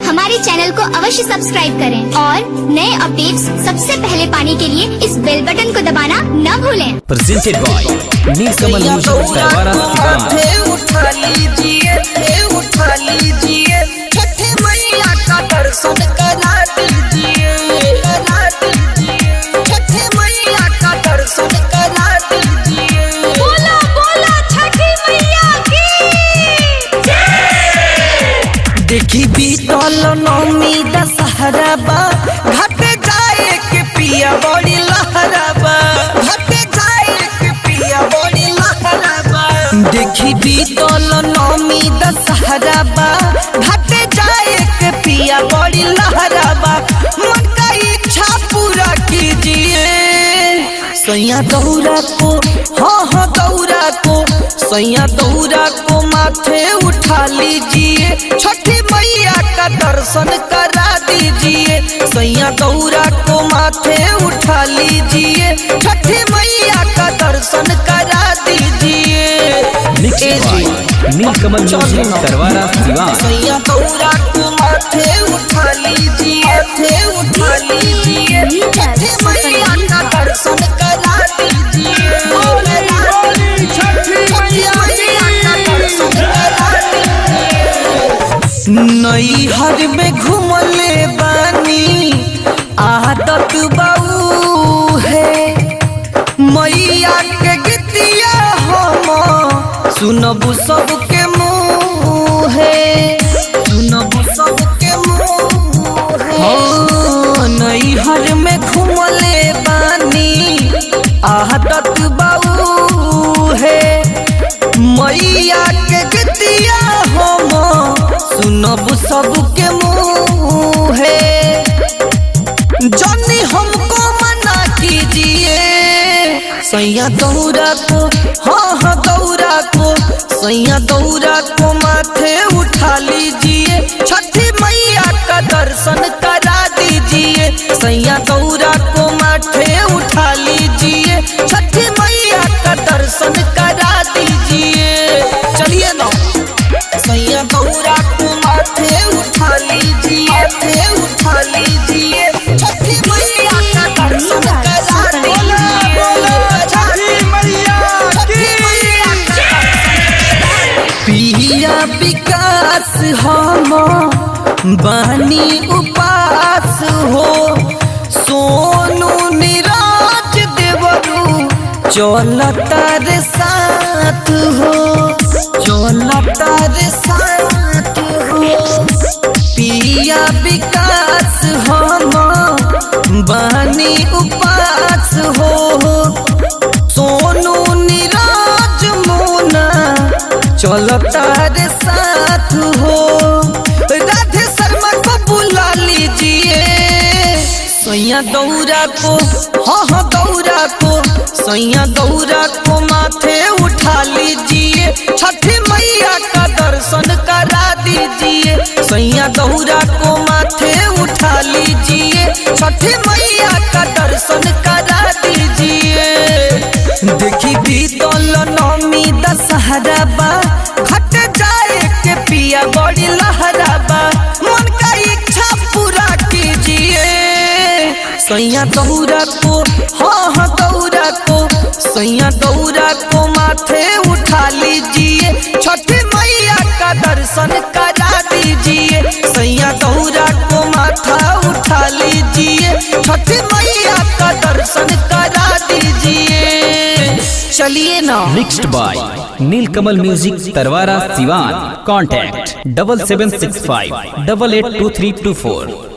हमारे चैनल को अवश्य सब्सक्राइब करें और नए अपडेट्स सबसे पहले पाने के लिए इस बेल बटन को दबाना न भूलें। Presented by Neelkamal music Tarwara Siwan. उठा लीजिए छठी मैया का दर्शन करा दीजिए, छठी मैया का दर्शन करा दीजिए। बोला बोला छठी मैया की जय। देखी बीतल नौमी दशहरा बा, घाटे जाए के पिया बड़ी लहरा बा, घाटे जाए के पिया बड़ी लहरा बा। देखी बीतल नौमी दशहरा बा, घाटे जाए के पिया बड़ी लहरा बा। मन का इच्छा पूरा कीजिए सैया दौरा को, हाँ दौरा को, सैया दौरा को माथे उठा लीजिए, छठी मैया का दर्शन करा दीजिए। सैया दौरा को माथे उठा लीजिए, छठी मैया का दर्शन करा दीजिए। नीलकमल म्यूजिक तरवारा सिवान। सैया दौरा को माथे उठा लीजिए, उठा लीजिए, छठी मैया का दर्शन करा दीजिए। नई हर में घूमले बानी आदत बाऊ है, मैया के गीतिया हम सुनबू सबके मुँह है, सुनबू सबके मुँह है। नई हर में घूमले बानी आदत बाऊ है, मैया के गीतिया हम सुनब सबके मुँह है। जानी हमको मना कीजिए सैया दौरा को, हाँ दौरा को, सैया दौरा को माथे उठा लीजिए, छठी मैया का दर्शन करा दीजिए। सैया दौरा को माथे उठा लीजिए, छठी मैया का दर्शन करा दीजिए। चलिए ना सैया दौरा को माथे उठा लीजिए, उठा लीजिए, छठी मैया का दर्शन करा दीजिए, छठी मैया पिया विकास हम बानी उपास हो, सोनू निराज देवरू चलता रे साथ हो, चलता रे साथ हो। पिया विकास हम बानी उपास हो, सोनू निराज मुना चलता रे साथ हो। राधे शर्मा को बुला लीजिए सैया दौरा को, हाँ दौरा को, सैया दौरा को माथे उठा लीजिए, छठी मैया का दर्शन करा दीजिए। सैया दौरा को माथे उठा लीजिए, छठी मैया का दर्शन करा दीजिए। देखी बीतल नौमी दशहरा बा, घट जाए के पिया बड़ी लहरा बा। मन का इच्छा पूरा कीजिए सैया दौरा को, हाँ दौरा को, सैया दौरा को माथे उठा लीजिए, छठी मैया का दर्शन करा दीजिए। सैया दौरा को माथा उठा लीजिए, छठी मैया का दर्शन करा दीजिए। चलिए ना। Mixed by Neelkamal music Tarwara Siwan. Contact 7765 882324।